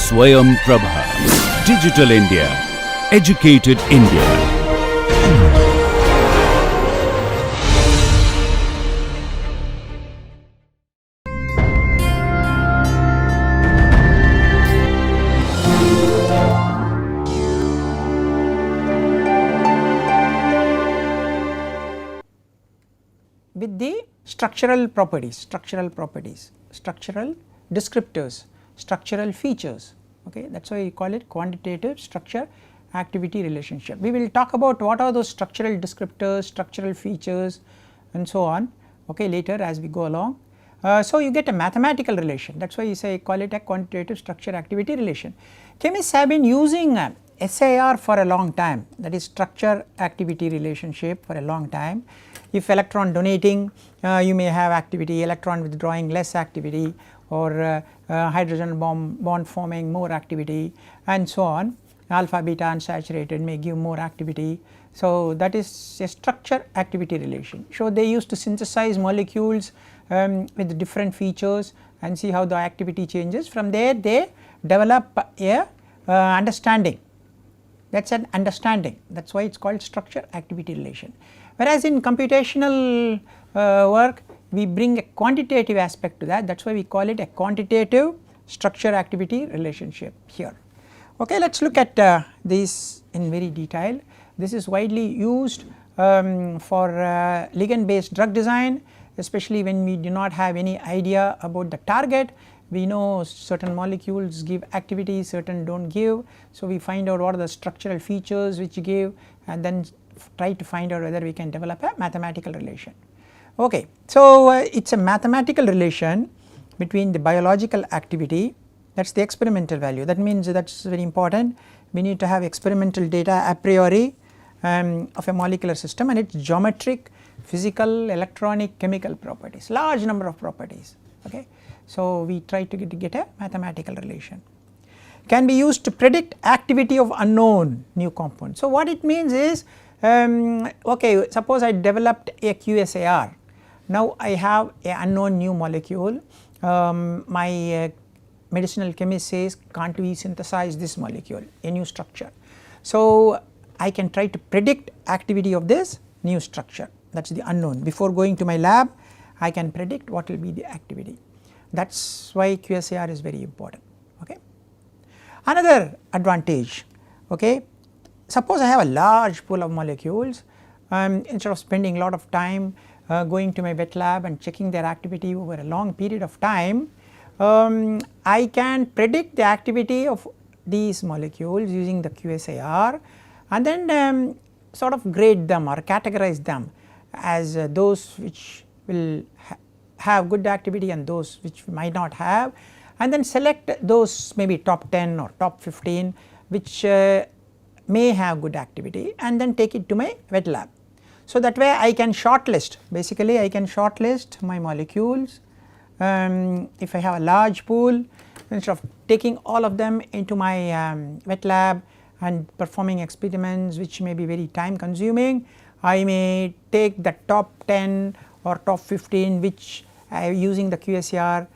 Swayam Prabha. Digital India. Educated India. With the structural properties, structural descriptors, structural features. Okay, that is why we call it quantitative structure activity relationship. We will talk about what are those structural descriptors, structural features and so on, okay, later as we go along. So you get a mathematical relation, that is why you say call it a quantitative structure activity relation. Chemists have been using SAR for a long time, that is structure activity relationship, for a long time. If electron donating, you may have activity, electron withdrawing less activity, or hydrogen bond forming more activity and so on. Alpha beta unsaturated may give more activity. So that is a structure activity relation. So they used to synthesize molecules with different features and see how the activity changes. From there they develop a understanding, that is an understanding, that is why it is called structure activity relation. Whereas in computational work we bring a quantitative aspect to that is why we call it a quantitative structure activity relationship here. Okay, let us look at this in very detail. This is widely used for ligand based drug design, especially when we do not have any idea about the target. We know certain molecules give activity, certain do not give. So we find out what are the structural features which give and then try to find out whether we can develop a mathematical relation. Okay, so it is a mathematical relation between the biological activity, that is the experimental value. That means that is very important. We need to have experimental data a priori of a molecular system and its geometric, physical, electronic, chemical properties, large number of properties. Okay, so we try to get a mathematical relation. Can be used to predict activity of unknown new compounds. So what it means is, okay, suppose I developed a QSAR. Now I have a unknown new molecule, my medicinal chemist says can't we synthesize this molecule, a new structure. So I can try to predict activity of this new structure, that is the unknown. Before going to my lab I can predict what will be the activity, that is why QSAR is very important. Okay. Another advantage, okay, suppose I have a large pool of molecules, instead of spending a lot of time going to my wet lab and checking their activity over a long period of time, I can predict the activity of these molecules using the QSAR and then sort of grade them or categorize them as those which will have good activity and those which might not have, and then select those maybe top 10 or top 15 which may have good activity and then take it to my wet lab. So that way I can shortlist, basically I can shortlist my molecules. If I have a large pool, instead of taking all of them into my wet lab and performing experiments which may be very time consuming, I may take the top 10 or top 15 which using the QSAR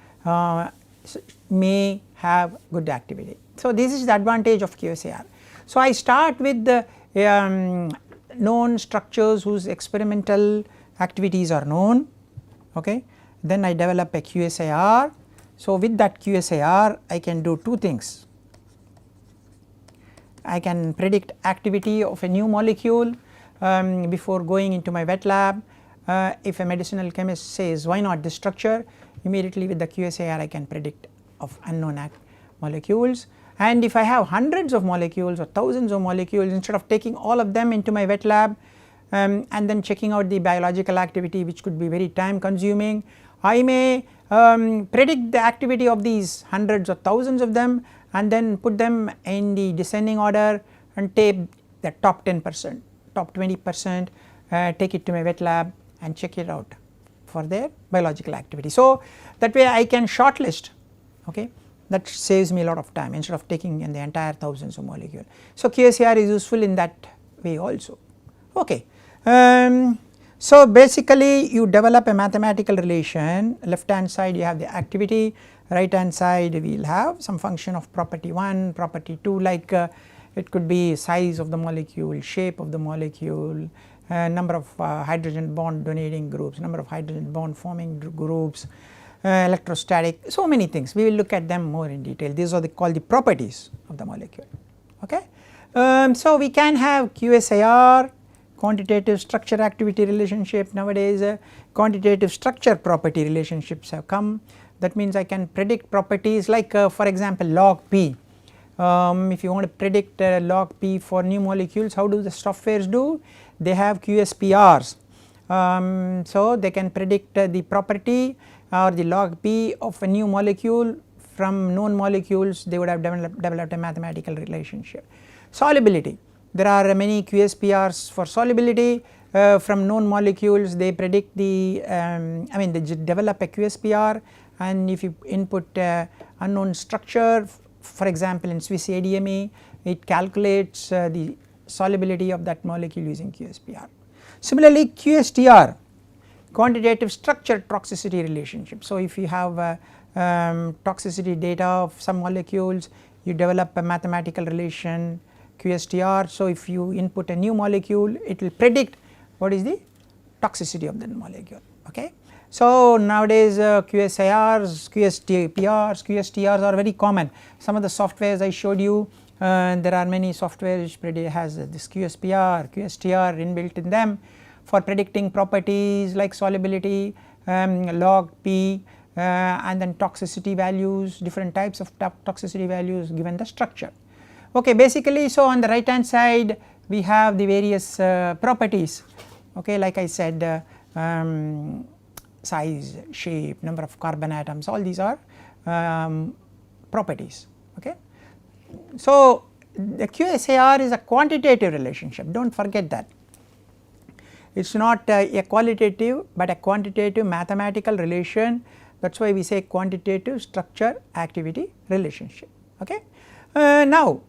may have good activity. So this is the advantage of QSAR. So I start with the known structures whose experimental activities are known, okay. Then I develop a QSAR. So with that QSAR I can do two things. I can predict activity of a new molecule before going into my wet lab. If a medicinal chemist says why not this structure, immediately with the QSAR I can predict of unknown molecules. And if I have hundreds of molecules or thousands of molecules, instead of taking all of them into my wet lab and then checking out the biological activity which could be very time consuming, I may predict the activity of these hundreds or thousands of them and then put them in the descending order and take the top 10%, top 20%, take it to my wet lab and check it out for their biological activity. So that way I can shortlist, okay. That saves me a lot of time instead of taking in the entire thousands of molecules. So QSAR is useful in that way also. Okay. So basically you develop a mathematical relation, left hand side you have the activity, right hand side we will have some function of property 1, property 2, like it could be size of the molecule, shape of the molecule, number of hydrogen bond donating groups, number of hydrogen bond forming groups, electrostatic, so many things. We will look at them more in detail. These are called the properties of the molecule. Okay. So we can have QSAR, quantitative structure activity relationship. Nowadays quantitative structure property relationships have come. That means I can predict properties like for example log P. If you want to predict log P for new molecules, how do the softwares do? They have QSPRs. So they can predict the property or the log P of a new molecule from known molecules. They would have developed a mathematical relationship. Solubility, there are many QSPRs for solubility from known molecules. They predict the they develop a QSPR, and if you input unknown structure, for example in Swiss ADME, it calculates the solubility of that molecule using QSPR. Similarly QSTR, quantitative structure toxicity relationship. So if you have toxicity data of some molecules, you develop a mathematical relation QSTR. So if you input a new molecule, it will predict what is the toxicity of that molecule. Okay. So nowadays QSARs, QSPRs, QSTRs are very common. Some of the softwares I showed you, there are many softwares which has this QSPR, QSTR inbuilt in them for predicting properties like solubility, log P, and then toxicity values, different types of toxicity values given the structure. Okay, basically so on the right hand side we have the various properties, okay, like I said size, shape, number of carbon atoms, all these are properties. Okay. So the QSAR is a quantitative relationship, do not forget that. It is not a qualitative but a quantitative mathematical relation, that is why we say quantitative structure activity relationship. Okay. Now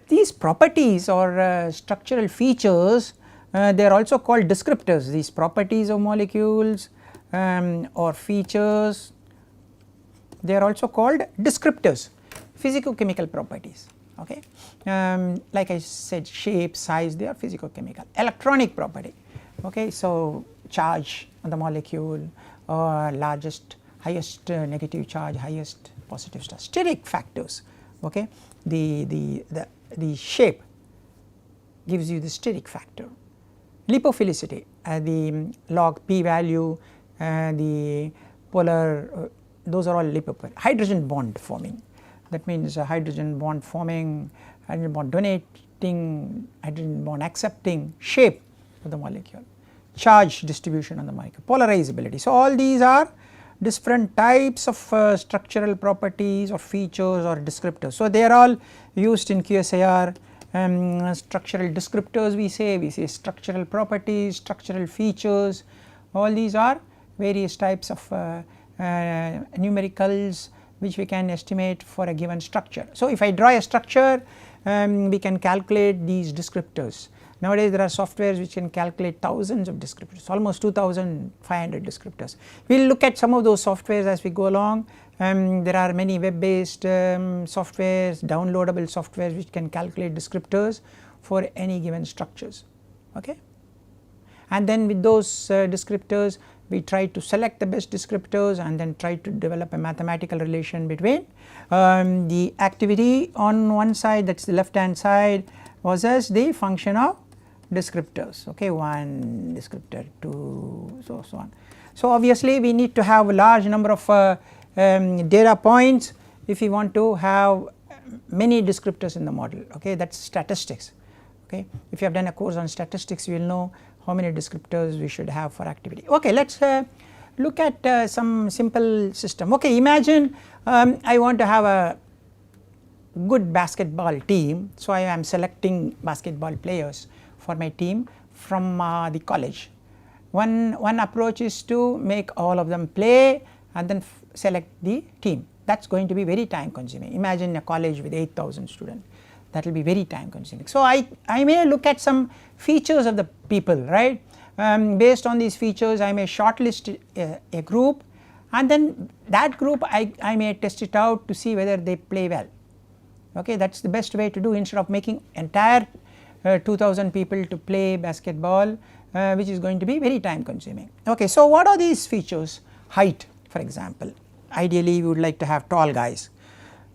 these properties or structural features, they are also called descriptors. These properties of molecules or features, they are also called descriptors, physicochemical properties. Okay. Like I said, shape, size, they are physicochemical. Electronic property, okay, so charge on the molecule, largest, highest negative charge, highest positive charge. Steric factors, okay, the shape gives you the steric factor. Lipophilicity, the log P value, the polar, those are all lipophilic. Hydrogen bond forming, that means hydrogen bond forming, hydrogen bond donating, hydrogen bond accepting, shape of the molecule, charge distribution on the molecule, polarizability. So all these are different types of structural properties or features or descriptors. So they are all used in QSAR. Structural descriptors we say structural properties, structural features, all these are various types of numericals which we can estimate for a given structure. So if I draw a structure, we can calculate these descriptors. Nowadays there are softwares which can calculate thousands of descriptors, almost 2500 descriptors. We will look at some of those softwares as we go along. There are many web based softwares, downloadable softwares which can calculate descriptors for any given structures. Okay. And then with those descriptors we try to select the best descriptors and then try to develop a mathematical relation between the activity on one side, that is the left hand side, versus the function of descriptors. Okay, 1 descriptor, 2, so on. So obviously we need to have a large number of data points if we want to have many descriptors in the model. Okay, that is statistics. Okay, if you have done a course on statistics, you will know how many descriptors we should have for activity. Okay, let us look at some simple system. Okay, imagine I want to have a good basketball team, so I am selecting basketball players for my team from the college. One approach is to make all of them play and then select the team. That is going to be very time consuming. Imagine a college with 8000 students, that will be very time consuming. So I may look at some features of the people, right. based on these features I may shortlist a group, and then that group I may test it out to see whether they play well. Okay, that is the best way to do, instead of making entire 2000 people to play basketball, which is going to be very time consuming. Okay, so what are these features? Height, for example. Ideally we would like to have tall guys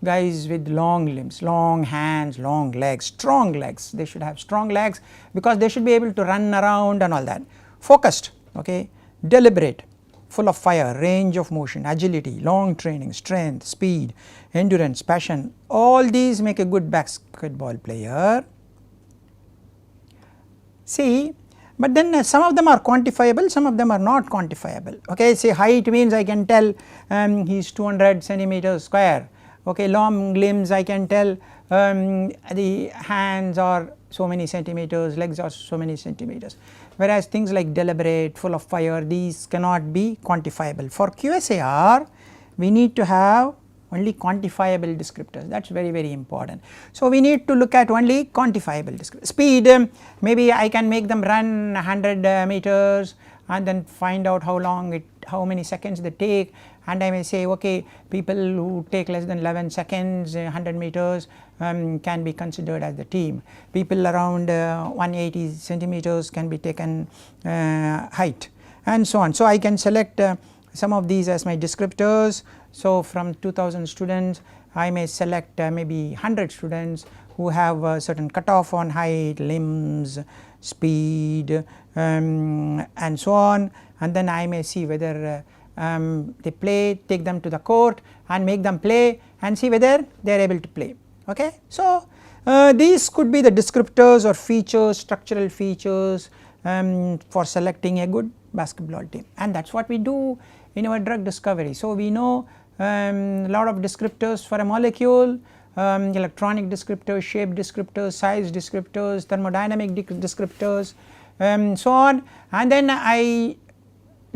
with long limbs, long hands, long legs, strong legs. They should have strong legs because they should be able to run around and all that. Focused, okay, deliberate, full of fire, range of motion, agility, long training, strength, speed, endurance, passion, all these make a good basketball player. See, but then some of them are quantifiable, some of them are not quantifiable. Okay, say height means I can tell he is 200 centimeters square. Okay, long limbs I can tell the hands are so many centimeters, legs are so many centimeters, whereas things like deliberate, full of fire, these cannot be quantifiable. For QSAR we need to have only quantifiable descriptors, that is very important. So we need to look at only quantifiable descriptors. Speed, maybe I can make them run 100 meters and then find out how many seconds they take, and I may say okay, people who take less than 11 seconds 100 meters can be considered as the team. People around 180 centimeters can be taken height, and so on. So I can select some of these as my descriptors. So from 2000 students I may select maybe 100 students who have a certain cutoff on height, limbs, speed, and so on, and then I may see whether they play, take them to the court and make them play and see whether they are able to play. Okay. So these could be the descriptors or features, structural features for selecting a good basketball team, and that is what we do in our drug discovery. So we know a lot of descriptors for a molecule, electronic descriptors, shape descriptors, size descriptors, thermodynamic descriptors, so on, and then I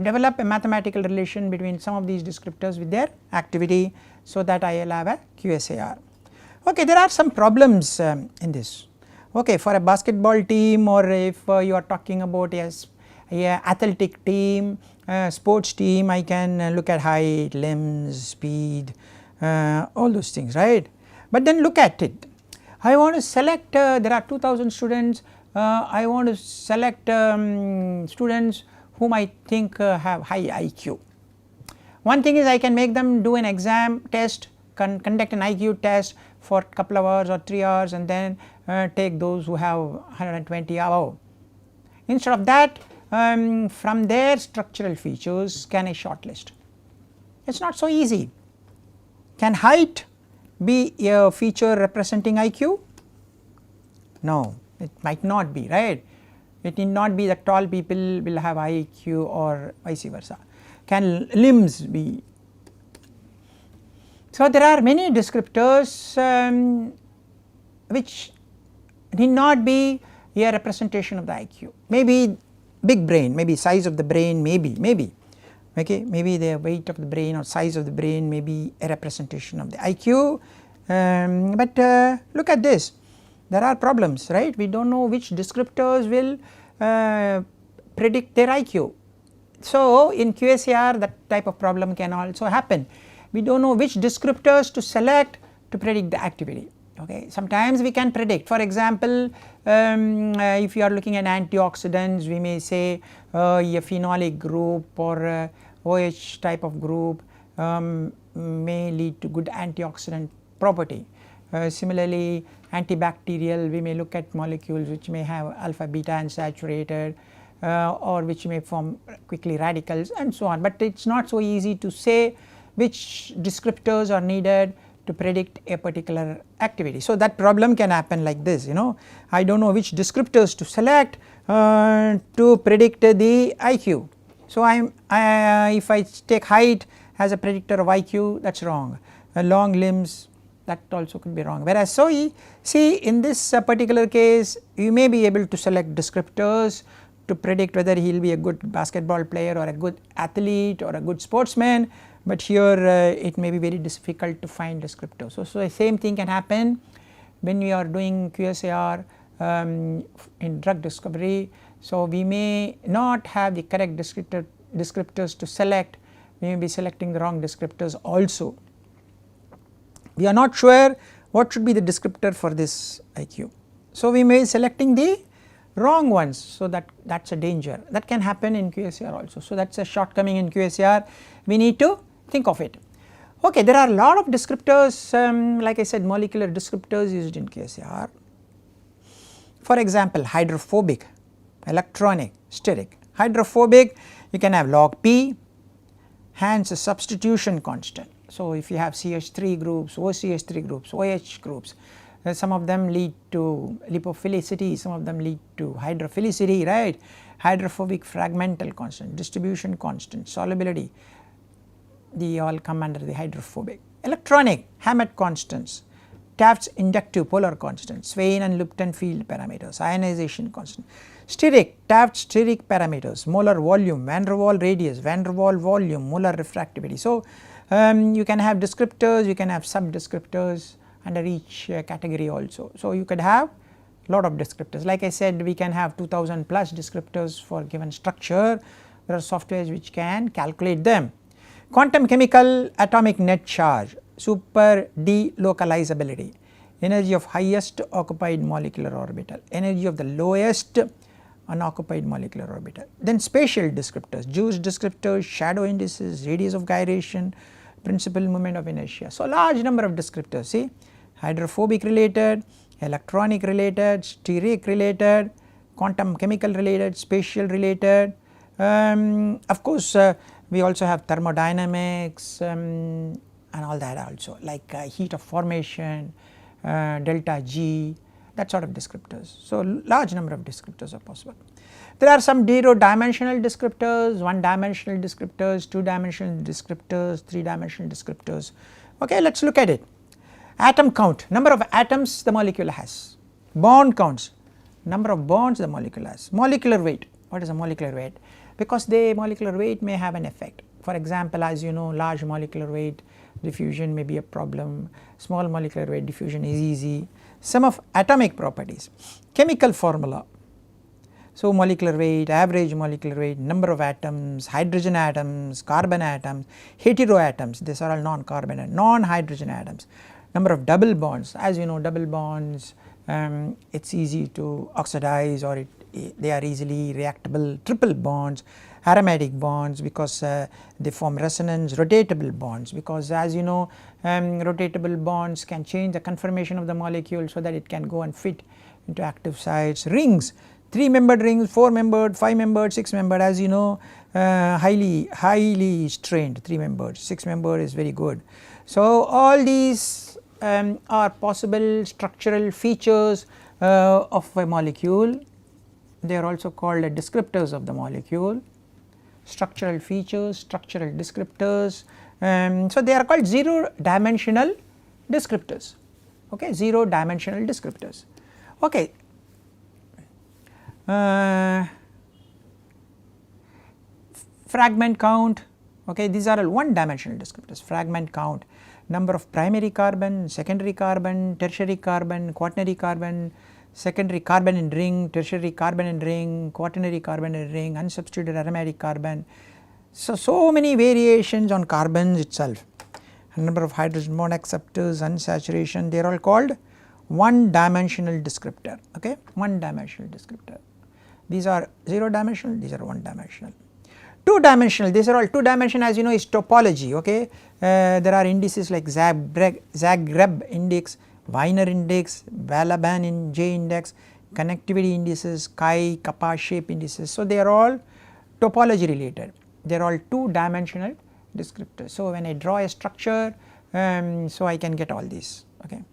develop a mathematical relation between some of these descriptors with their activity, so that I will have a QSAR. Okay, there are some problems in this. Okay, for a basketball team, or if you are talking about a athletic team, sports team, I can look at height, limbs, speed, all those things, right. But then look at it, I want to select there are 2000 students, I want to select students whom I think have high IQ. One thing is I can make them do an exam test, conduct an IQ test for a couple of hours or 3 hours, and then take those who have 120 above. Instead of that, from their structural features can I shortlist? It is not so easy. Can height be a feature representing IQ? No, it might not be, right. It need not be that tall people will have IQ or vice versa. Can limbs be? So there are many descriptors which need not be a representation of the IQ. Maybe big brain, maybe size of the brain, maybe okay, maybe the weight of the brain or size of the brain may be a representation of the IQ, but look at this. There are problems, right. We do not know which descriptors will predict their IQ. So in QSAR that type of problem can also happen. We do not know which descriptors to select to predict the activity. Okay. Sometimes we can predict, for example, if you are looking at antioxidants, we may say a phenolic group or OH type of group may lead to good antioxidant property. Similarly, antibacterial, we may look at molecules which may have alpha beta unsaturated or which may form quickly radicals and so on, but it is not so easy to say which descriptors are needed to predict a particular activity. So that problem can happen like this, I do not know which descriptors to select to predict the IQ. So if I take height as a predictor of IQ, that is wrong. Long limbs, that also could be wrong. Whereas so see in this particular case you may be able to select descriptors to predict whether he will be a good basketball player or a good athlete or a good sportsman, but here it may be very difficult to find descriptors. So the same thing can happen when we are doing QSAR in drug discovery. So, we may not have the correct descriptors to select, we may be selecting the wrong descriptors also. We are not sure what should be the descriptor for this IQ. So, we may be selecting the wrong ones, so that is a danger that can happen in QSAR also. So, that is a shortcoming in QSAR, we need to think of it. Okay, there are a lot of descriptors, like I said, molecular descriptors used in QSAR. For example, hydrophobic, electronic, steric. Hydrophobic, you can have log P, hence a substitution constant. So, if you have CH3 groups, OCH3 groups, OH groups, some of them lead to lipophilicity, some of them lead to hydrophilicity, right. Hydrophobic fragmental constant, distribution constant, solubility, they all come under the hydrophobic. Electronic, Hammett constants, Taft's inductive polar constant, Swain and Lupton field parameters, ionization constant. Steric, Taft's steric parameters, molar volume, van der Waal radius, van der Waal volume, molar refractivity. So, you can have descriptors, you can have sub descriptors under each category also. So, you could have lot of descriptors, like I said, we can have 2000 plus descriptors for given structure. There are softwares which can calculate them. Quantum chemical atomic net charge, super delocalizability, energy of highest occupied molecular orbital, energy of the lowest unoccupied molecular orbital. Then spatial descriptors, Juice descriptors, shadow indices, radius of gyration, principal moment of inertia. So, large number of descriptors, see, hydrophobic related, electronic related, steric related, quantum chemical related, spatial related. Of course, we also have thermodynamics and all that also, like heat of formation, delta G, that sort of descriptors. So, large number of descriptors are possible. There are some 0 dimensional descriptors, 1 dimensional descriptors, 2 dimensional descriptors, 3 dimensional descriptors. Okay, let us look at it. Atom count, number of atoms the molecule has. Bond counts, number of bonds the molecule has. Molecular weight, what is a molecular weight? Because the molecular weight may have an effect. For example, as you know, large molecular weight diffusion may be a problem, small molecular weight diffusion is easy. Sum of atomic properties, chemical formula. So, molecular weight, average molecular weight, number of atoms, hydrogen atoms, carbon atoms, heteroatoms, these are all non-carbon and non-hydrogen atoms. Number of double bonds, as you know, double bonds, it is easy to oxidize, or they are easily reactable. Triple bonds, aromatic bonds, because they form resonance. Rotatable bonds, because as you know, rotatable bonds can change the conformation of the molecule so that it can go and fit into active sites. Rings, 3 membered rings, 4 membered, 5 membered, 6 membered, as you know, highly strained, 3 membered, 6 membered is very good. So, all these are possible structural features of a molecule. They are also called descriptors of the molecule, structural features, structural descriptors. So, they are called 0 dimensional descriptors, okay, 0 dimensional descriptors. Okay. Fragment count, okay, these are all 1 dimensional descriptors. Fragment count, number of primary carbon, secondary carbon, tertiary carbon, quaternary carbon, secondary carbon in ring, tertiary carbon in ring, quaternary carbon in ring, unsubstituted aromatic carbon. So many variations on carbons itself, number of hydrogen bond acceptors, unsaturation, they are all called 1 dimensional descriptor, okay, 1 dimensional descriptor. These are 0 dimensional, these are 1 dimensional. 2 dimensional, these are all 2 dimensional, as you know, is topology, okay. There are indices like Zagreb index, Wiener index, Vallabhan in J index, connectivity indices, chi, kappa shape indices. So, they are all topology related, they are all 2 dimensional descriptors. So, when I draw a structure, so I can get all these, okay.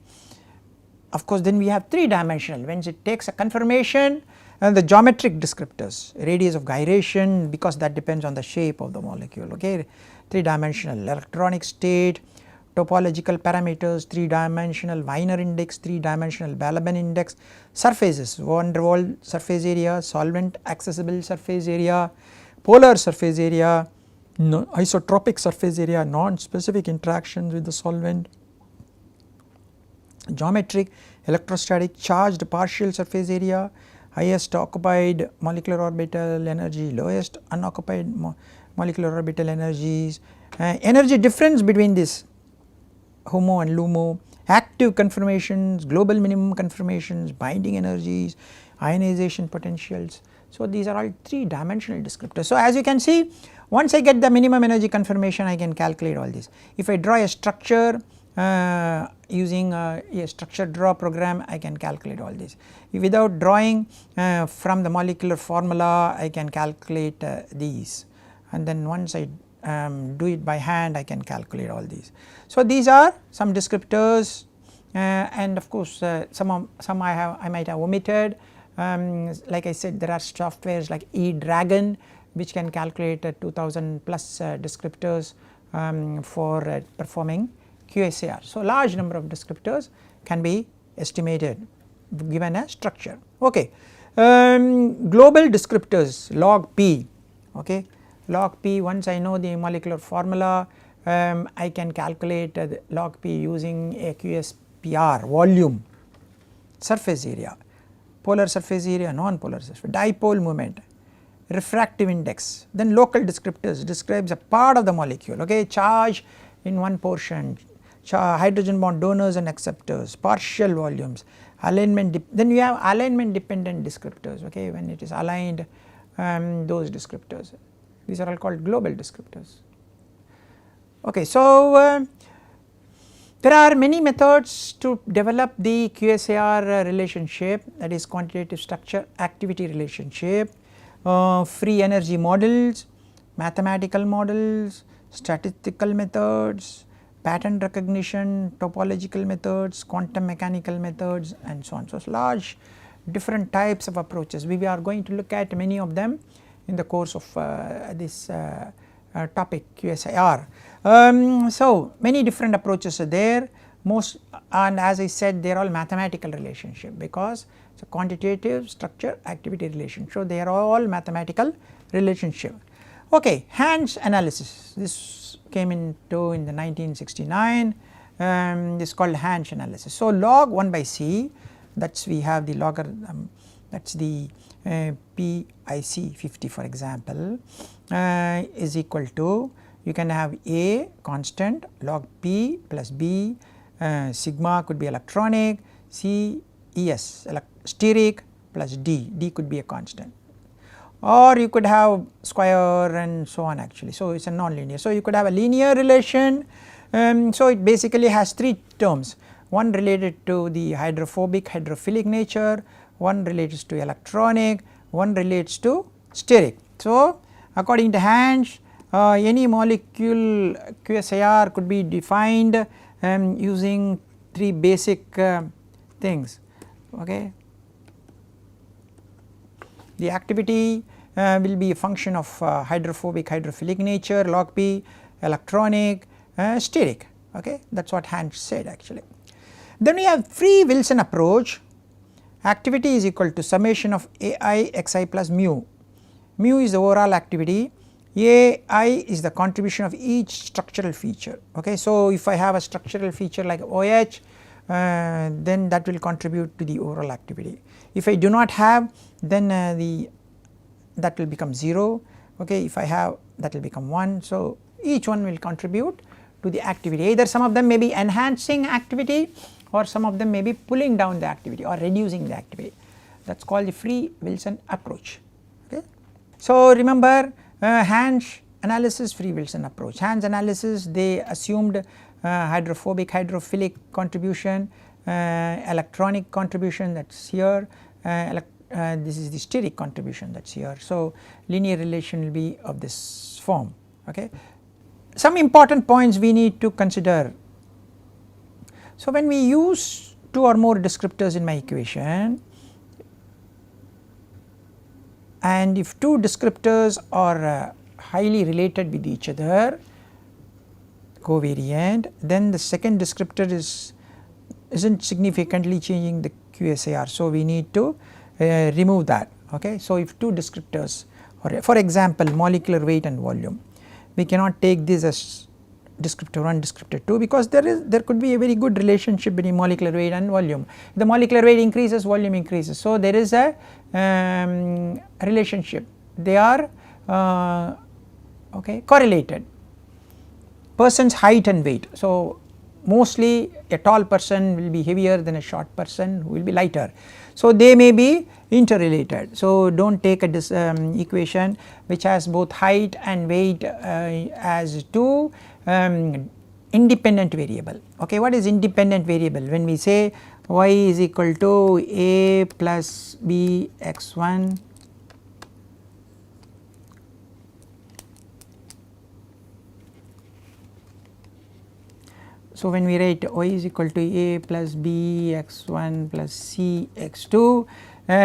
Of course, then we have 3 dimensional, when it takes a conformation, and the geometric descriptors, radius of gyration, because that depends on the shape of the molecule, okay. 3 dimensional electronic state, topological parameters, 3 dimensional Wiener index, 3 dimensional Vallabhan index, surfaces, van der Waal surface area, solvent accessible surface area, polar surface area, isotropic surface area, non-specific interactions with the solvent, geometric, electrostatic, charged partial surface area, highest occupied molecular orbital energy, lowest unoccupied molecular orbital energies, energy difference between this HOMO and LUMO, active conformations, global minimum conformations, binding energies, ionization potentials. So, these are all 3 dimensional descriptors. So, as you can see, once I get the minimum energy conformation, I can calculate all this. If I draw a structure using a structure draw program, I can calculate all this. Without drawing from the molecular formula, I can calculate these, and then once I do it by hand, I can calculate all these. So, these are some descriptors, and of course some I might have omitted. Like I said, there are softwares like eDragon which can calculate 2000 plus descriptors for performing QSAR. So, large number of descriptors can be estimated given a structure. Okay. Global descriptors log P, okay. Log P, once I know the molecular formula, I can calculate log P using a QSPR, volume, surface area, polar surface area, non-polar surface, dipole moment, refractive index. Then local descriptors describes a part of the molecule, okay, charge in one portion, hydrogen bond donors and acceptors, partial volumes, alignment, then you have alignment dependent descriptors, okay, when it is aligned, those descriptors. These are all called global descriptors. Okay, so there are many methods to develop the QSAR relationship, that is quantitative structure activity relationship, free energy models, mathematical models, statistical methods, pattern recognition, topological methods, quantum mechanical methods, and so on. So, large different types of approaches. We are going to look at many of them in the course of this topic QSAR. So, many different approaches are there, most, and as I said, they are all mathematical relationship because it is a quantitative structure activity relationship. So, they are all mathematical relationship. Okay, Hansch analysis, this came into in the 1969, this is called Hansch analysis. So, log 1 by C, that is we have the logarithm, that is the PIC 50 for example, is equal to, you can have A constant log P plus B, sigma could be electronic, C ES steric plus D could be a constant, or you could have square and so on actually. So, it is a non-linear. So, you could have a linear relation. So, it basically has 3 terms, one related to the hydrophobic hydrophilic nature, one relates to electronic, one relates to steric. So, according to Hansch, any molecule QSAR could be defined using 3 basic things, okay. The activity will be a function of hydrophobic hydrophilic nature, log P, electronic, steric, okay, that is what Hansch said actually. Then we have free Wilson approach, activity is equal to summation of AI xi plus mu. Mu is the overall activity, AI is the contribution of each structural feature, okay. So, if I have a structural feature like OH, then that will contribute to the overall activity. If I do not have, then that will become 0, okay. If I have, that will become 1. So, each one will contribute to the activity, either some of them may be enhancing activity or some of them may be pulling down the activity or reducing the activity, that is called the free Wilson approach, okay. So, remember Hansch analysis, free Wilson approach. Hansch analysis, they assumed hydrophobic hydrophilic contribution, electronic contribution, that is here, this is the steric contribution, that is here. So, linear relation will be of this form, okay. Some important points we need to consider. So, when we use 2 or more descriptors in my equation, and if 2 descriptors are highly related with each other, covariant, then the second descriptor isn't significantly changing the QSAR. So, we need to remove that, okay. So, if 2 descriptors, or for example molecular weight and volume, we cannot take this as descriptor 1, descriptor 2, because there could be a very good relationship between molecular weight and volume. The molecular weight increases, volume increases. So, there is a relationship, they are correlated. Person's height and weight. So, mostly a tall person will be heavier than a short person who will be lighter. So, they may be interrelated. So, do not take a equation which has both height and weight as two independent variable. Okay, what is independent variable? When we say y is equal to a plus b x1 so when we write y is equal to a plus b x1 plus c x2,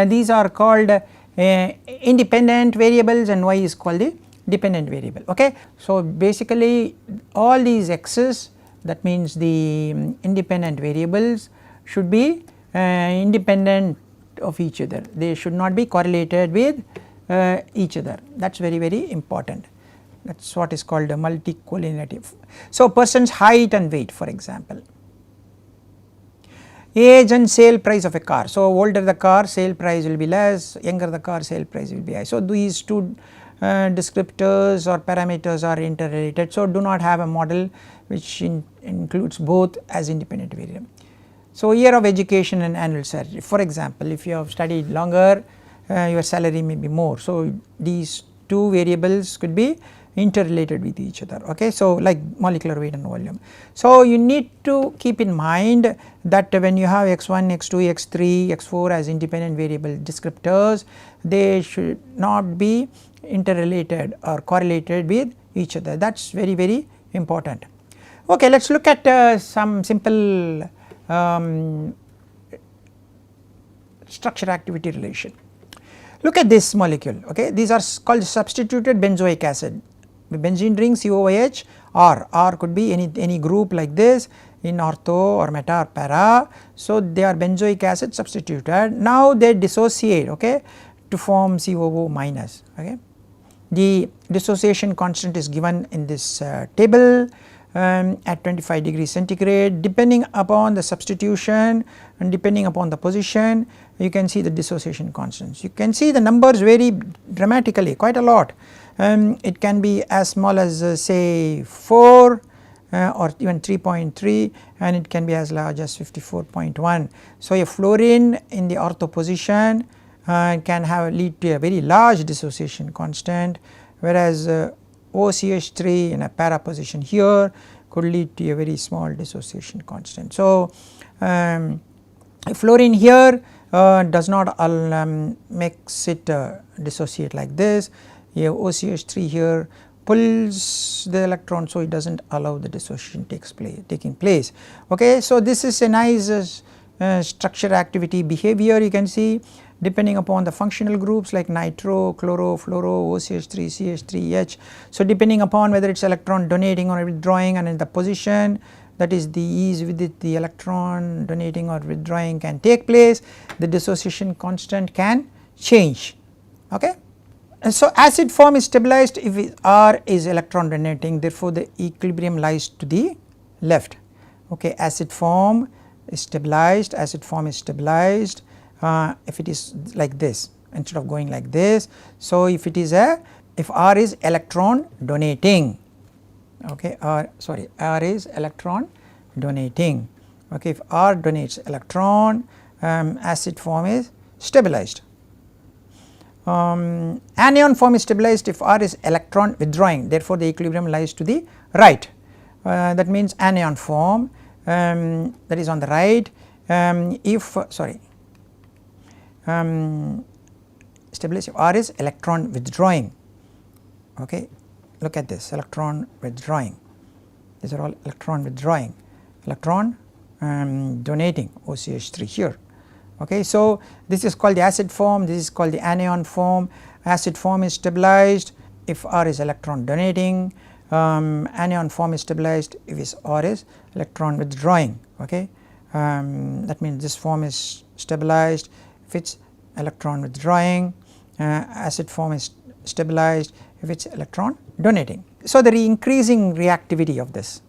these are called independent variables and y is called the dependent variable. Okay. So, basically all these x's, that means the independent variables, should be independent of each other, they should not be correlated with each other, that is very important. That is what is called a multicollineative. So, person's height and weight, for example, age and sale price of a car. So, older the car, sale price will be less, younger the car, sale price will be high. So, these two descriptors or parameters are interrelated. So, do not have a model which includes both as independent variable. So, year of education and annual salary, for example, if you have studied longer, your salary may be more. So, these two variables could be interrelated with each other. Okay. So, like molecular weight and volume. So, you need to keep in mind that when you have x1, x2, x3, x4 as independent variable descriptors, they should not be interrelated or correlated with each other, that is very important. Okay, let us look at some simple structure activity relation. Look at this molecule. Okay, these are called substituted benzoic acid. The benzene ring COOH, R could be any group like this in ortho or meta or para. So, they are benzoic acid substituted. Now, they dissociate, okay, to form COO minus. Okay. The dissociation constant is given in this table at 25 degrees centigrade. Depending upon the substitution and depending upon the position, you can see the dissociation constants. You can see the numbers vary dramatically, quite a lot. It can be as small as say 4 or even 3.3, and it can be as large as 54.1. So, a fluorine in the ortho position can lead to a very large dissociation constant, whereas OCH3 in a para position here could lead to a very small dissociation constant. So, fluorine here does not makes it dissociate like this. Here OCH3 here pulls the electron, so it does not allow the dissociation taking place. Okay. So, this is a nice structure activity behavior, you can see, depending upon the functional groups like nitro, chloro, fluoro, OCH3, CH3H. So, depending upon whether it is electron donating or withdrawing and in the position, that is the ease with it the electron donating or withdrawing can take place, the dissociation constant can change. Okay. And so, acid form is stabilized if R is electron donating, therefore, the equilibrium lies to the left. Okay. Acid form is stabilized, if it is like this instead of going like this. So, if R is electron donating, okay, R is electron donating. Okay, if R donates electron, acid form is stabilized. Anion form is stabilized if R is electron withdrawing, therefore, the equilibrium lies to the right. That means anion form that is on the right. Stabilized if R is electron withdrawing. Okay, look at this, electron withdrawing, these are all electron withdrawing, electron donating, OCH3 here. Okay. So, this is called the acid form, this is called the anion form. Acid form is stabilized if R is electron donating, anion form is stabilized if R is electron withdrawing. Okay. That means this form is stabilized if it is electron withdrawing, acid form is stabilized if it is electron donating. so the increasing reactivity of this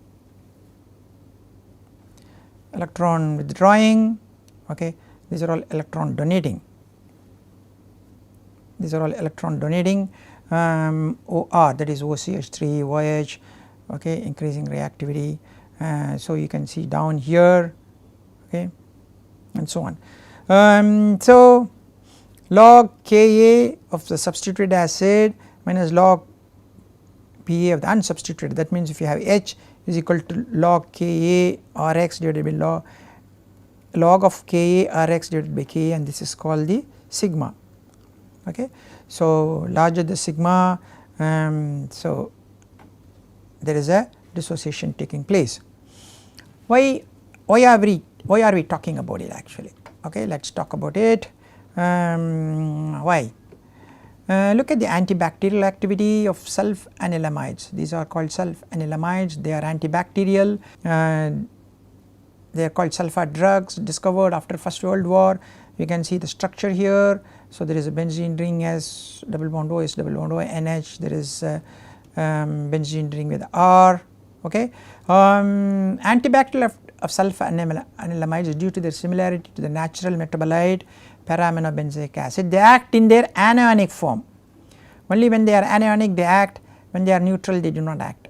electron withdrawing, okay, these are all electron donating, these are all electron donating, OR, that is OCH3 OH, okay, increasing reactivity. So you can see down here, okay, and so on. So log Ka of the substituted acid minus log Pa of the unsubstituted, that means if you have H is equal to log Ka Rx divided by log of Ka Rx divided by Ka, and this is called the sigma, okay. So larger the sigma, so there is a dissociation taking place. Why are we talking about it actually? Okay, let us talk about it. Why? Look at the antibacterial activity of sulfanilamines. These are called sulfanilamines. They are antibacterial. They are called sulfur drugs discovered after First World War. You can see the structure here. So there is a benzene ring as double bond O, S double bond O, NH. There is benzene ring with R. Okay. Antibacterial of sulfanilamines is due to their similarity to the natural metabolite para-aminobenzoic acid. They act in their anionic form. Only when they are anionic they act, when they are neutral they do not act.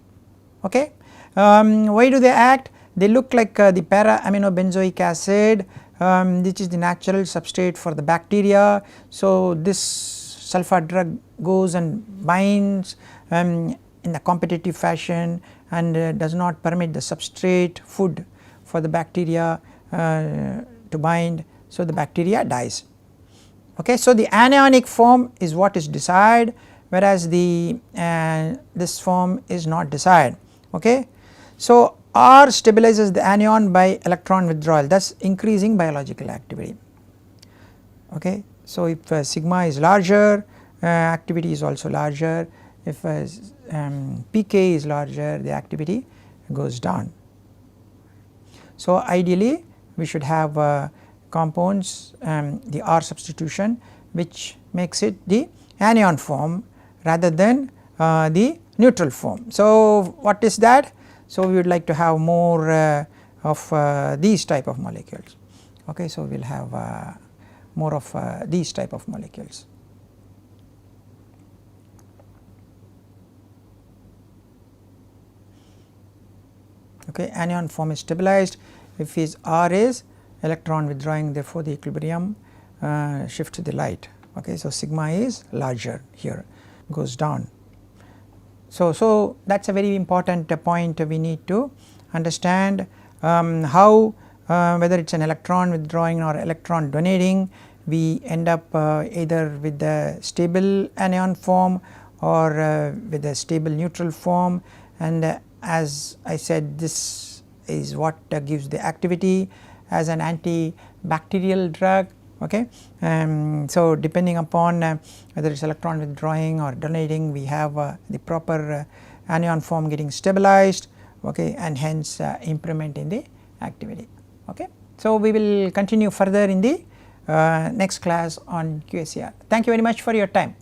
Okay. Why do they act? They look like the para-aminobenzoic acid, which is the natural substrate for the bacteria. So this sulfur drug goes and binds in a competitive fashion and does not permit the substrate food for the bacteria to bind, so the bacteria dies. Okay, so the anionic form is what is desired, whereas the this form is not desired. Okay, so R stabilizes the anion by electron withdrawal, thus increasing biological activity. Okay, so if sigma is larger, activity is also larger. If pK is larger, the activity goes down. So ideally we should have compounds, the R substitution, which makes it the anion form rather than the neutral form. So what is that? So we would like to have more of these type of molecules. Okay, so we will have more of these type of molecules. Okay, anion form is stabilized if his R is electron withdrawing, therefore the equilibrium shifts to the light. Okay, so sigma is larger here, goes down. So that is a very important point we need to understand, how whether it is an electron withdrawing or electron donating, we end up either with the stable anion form or with a stable neutral form, and as I said, this is what gives the activity as an antibacterial drug. Okay, so depending upon whether it is electron withdrawing or donating, we have the proper anion form getting stabilized, okay, and hence improvement in the activity. Okay, so we will continue further in the next class on QSAR. Thank you very much for your time.